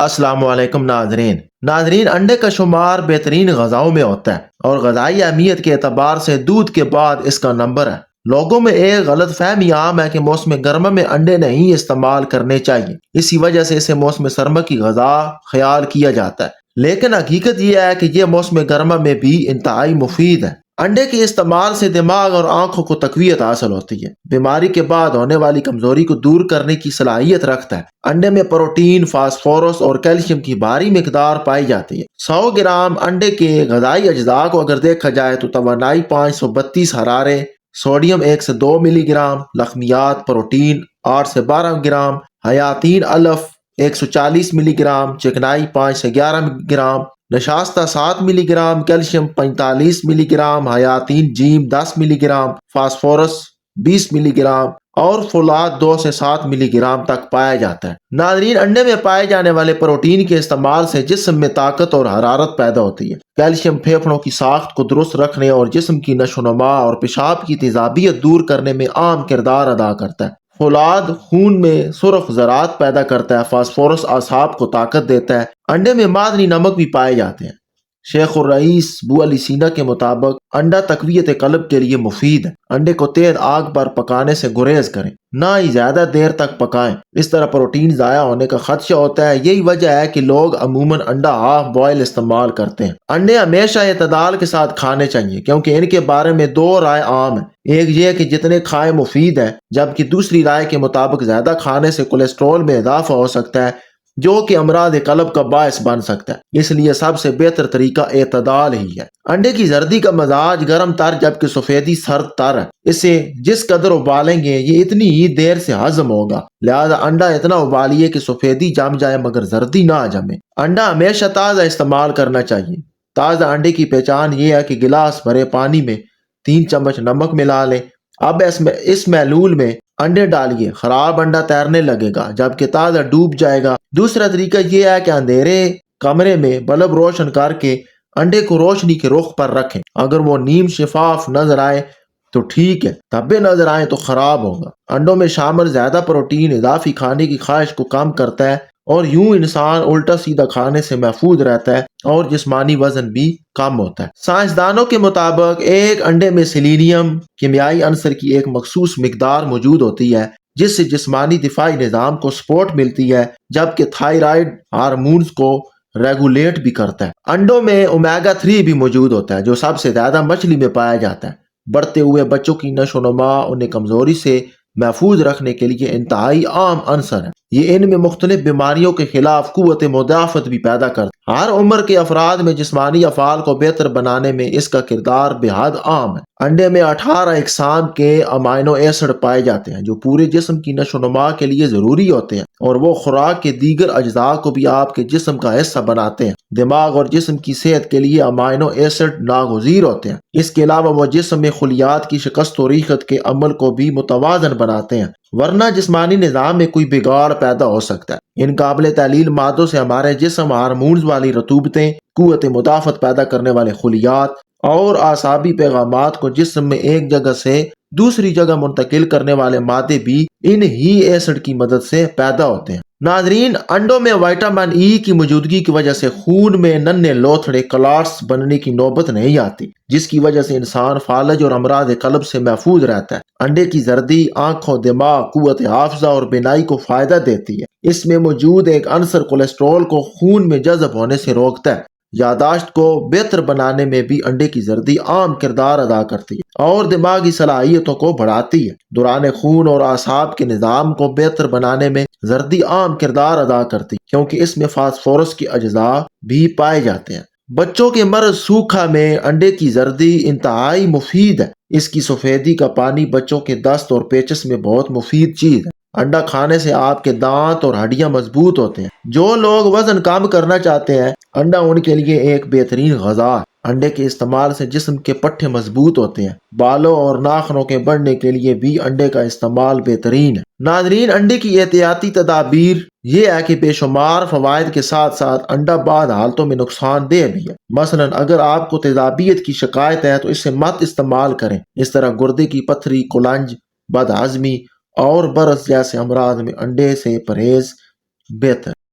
السلام علیکم ناظرین انڈے کا شمار بہترین غذاؤں میں ہوتا ہے اور غذائی اہمیت کے اعتبار سے دودھ کے بعد اس کا نمبر ہے۔ لوگوں میں ایک غلط فہمی عام ہے کہ موسم گرما میں انڈے نہیں استعمال کرنے چاہیے، اسی وجہ سے اسے موسم سرما کی غذا خیال کیا جاتا ہے، لیکن حقیقت یہ ہے کہ یہ موسم گرما میں بھی انتہائی مفید ہے۔ انڈے کے استعمال سے دماغ اور آنکھوں کو تقویت حاصل ہوتی ہے، بیماری کے بعد ہونے والی کمزوری کو دور کرنے کی صلاحیت رکھتا ہے۔ انڈے میں پروٹین، فاسفورس اور کیلشیم کی بھاری مقدار پائی جاتی ہے۔ 100 گرام انڈے کے غذائی اجزاء کو اگر دیکھا جائے تو توانائی 532 حرارے، سوڈیم 1 سے 2 ملی گرام، لخمیات پروٹین 8 سے 12 گرام، حیاتین الف 140 ملی گرام، چکنائی 5 سے 11 گرام، نشاستہ 7 ملی گرام، کیلشیم 45 ملی گرام، حیاتین جیم 10 ملی گرام، فاسفورس 20 ملی گرام اور فولاد 2 سے 7 ملی گرام تک پایا جاتا ہے۔ ناظرین، انڈے میں پائے جانے والے پروٹین کے استعمال سے جسم میں طاقت اور حرارت پیدا ہوتی ہے۔ کیلشیم پھیپھڑوں کی ساخت کو درست رکھنے اور جسم کی نشو و نما اور پیشاب کی تیزابیت دور کرنے میں اہم کردار ادا کرتا ہے۔ فولاد خون میں سرخ ذرات پیدا کرتا ہے۔ فاسفورس اعصاب کو طاقت دیتا ہے۔ انڈے میں معدنی نمک بھی پائے جاتے ہیں۔ شیخ الرئیس ابو علی سینا کے مطابق انڈا تقویت قلب کے لیے مفید ہے۔ انڈے کو تیز آگ پر پکانے سے گریز کریں، نہ ہی زیادہ دیر تک پکائیں، اس طرح پروٹین ضائع ہونے کا خدشہ ہوتا ہے۔ یہی وجہ ہے کہ لوگ عموماً انڈا ہاف بوائل استعمال کرتے ہیں۔ انڈے ہمیشہ اعتدال کے ساتھ کھانے چاہیے کیونکہ ان کے بارے میں 2 رائے عام ہیں۔ ایک یہ کہ جتنے کھائیں مفید ہے، جبکہ دوسری رائے کے مطابق زیادہ کھانے سے کولیسٹرول میں اضافہ ہو سکتا ہے جو کہ امراض قلب کا باعث بن سکتا ہے۔ اس لیے سب سے بہتر طریقہ اعتدال ہی ہے۔ انڈے کی زردی کا مزاج گرم تر جبکہ سفیدی سرد تر ہے۔ اسے جس قدر ابالیں گے یہ اتنی ہی دیر سے ہضم ہوگا، لہذا انڈا اتنا ابالیے کہ سفیدی جم جائے مگر زردی نہ جمے۔ انڈا ہمیشہ تازہ استعمال کرنا چاہیے۔ تازہ انڈے کی پہچان یہ ہے کہ گلاس بھرے پانی میں 3 چمچ نمک ملا لیں۔ اب اس محلول میں انڈے ڈالیے، خراب انڈا تیرنے لگے گا جبکہ تازہ ڈوب جائے گا۔ دوسرا طریقہ یہ ہے کہ اندھیرے کمرے میں بلب روشن کر کے انڈے کو روشنی کے رخ پر رکھیں۔ اگر وہ نیم شفاف نظر آئے تو ٹھیک ہے، دھبے نظر آئے تو خراب ہوگا۔ انڈوں میں شامل زیادہ پروٹین اضافی کھانے کی خواہش کو کم کرتا ہے اور یوں انسان الٹا سیدھا کھانے سے محفوظ رہتا ہے اور جسمانی وزن بھی کم ہوتا ہے۔ سائنسدانوں کے مطابق ایک انڈے میں سیلینیم کیمیائی عنصر کی ایک مخصوص مقدار موجود ہوتی ہے جس سے جسمانی دفاعی نظام کو سپورٹ ملتی ہے، جبکہ تھائرائیڈ ہارمونز کو ریگولیٹ بھی کرتا ہے۔ انڈوں میں اومیگا 3 بھی موجود ہوتا ہے جو سب سے زیادہ مچھلی میں پایا جاتا ہے۔ بڑھتے ہوئے بچوں کی نشو و نما انہیں کمزوری سے محفوظ رکھنے کے لیے انتہائی عام عنصر ہے۔ یہ ان میں مختلف بیماریوں کے خلاف قوت مدافعت بھی پیدا کرتا ہے۔ ہر عمر کے افراد میں جسمانی افعال کو بہتر بنانے میں اس کا کردار بے حد عام ہے۔ انڈے میں 18 اقسام کے امائنو ایسڈ پائے جاتے ہیں جو پورے جسم کی نشو و نما کے لیے ضروری ہوتے ہیں اور وہ خوراک کے دیگر اجزاء کو بھی آپ کے جسم کا حصہ بناتے ہیں۔ دماغ اور جسم کی صحت کے لیے امائنو ایسڈ ناگزیر ہوتے ہیں۔ اس کے علاوہ وہ جسم میں خلیات کی شکست و ریخت کے عمل کو بھی متوازن بناتے ہیں، ورنہ جسمانی نظام میں کوئی بگاڑ پیدا ہو سکتا ہے۔ ان قابل تحلیل مادوں سے ہمارے جسم ہارمونز والی رطوبتیں، قوت مدافعت پیدا کرنے والے خلیات اور اعصابی پیغامات کو جسم میں ایک جگہ سے دوسری جگہ منتقل کرنے والے مادے بھی ان ہی ایسڈ کی مدد سے پیدا ہوتے ہیں۔ ناظرین، انڈوں میں وٹامن ای کی موجودگی کی وجہ سے خون میں ننھے لوتھڑے کلاٹس بننے کی نوبت نہیں آتی، جس کی وجہ سے انسان فالج اور امراض قلب سے محفوظ رہتا ہے۔ انڈے کی زردی آنکھوں، دماغ، قوت حافظہ اور بینائی کو فائدہ دیتی ہے۔ اس میں موجود ایک عنصر کولیسٹرول کو خون میں جذب ہونے سے روکتا ہے۔ یاداشت کو بہتر بنانے میں بھی انڈے کی زردی اہم کردار ادا کرتی ہے اور دماغی صلاحیتوں کو بڑھاتی ہے۔ دوران خون اور اعصاب کے نظام کو بہتر بنانے میں زردی اہم کردار ادا کرتی ہے کیونکہ اس میں فاسفورس کے اجزاء بھی پائے جاتے ہیں۔ بچوں کے مرض سوکھا میں انڈے کی زردی انتہائی مفید ہے۔ اس کی سفیدی کا پانی بچوں کے دست اور پیچس میں بہت مفید چیز ہے۔ انڈا کھانے سے آپ کے دانت اور ہڈیاں مضبوط ہوتے ہیں۔ جو لوگ وزن کم کرنا چاہتے ہیں انڈا ان کے لیے ایک بہترین غذا ہے۔ انڈے کے استعمال سے جسم کے پٹھے مضبوط ہوتے ہیں۔ بالوں اور ناخنوں کے بڑھنے کے لیے بھی انڈے کا استعمال بہترین ہے۔ ناظرین، انڈے کی احتیاطی تدابیر یہ ہے کہ بے شمار فوائد کے ساتھ ساتھ انڈا بعض حالتوں میں نقصان دہ بھی ہے۔ مثلا اگر آپ کو تیزابیت کی شکایت ہے تو اسے مت استعمال کریں۔ اس طرح گردے کی پتھری، کولنج، بد ہضمی اور برس جیسے امراض میں انڈے سے پرہیز بہتر۔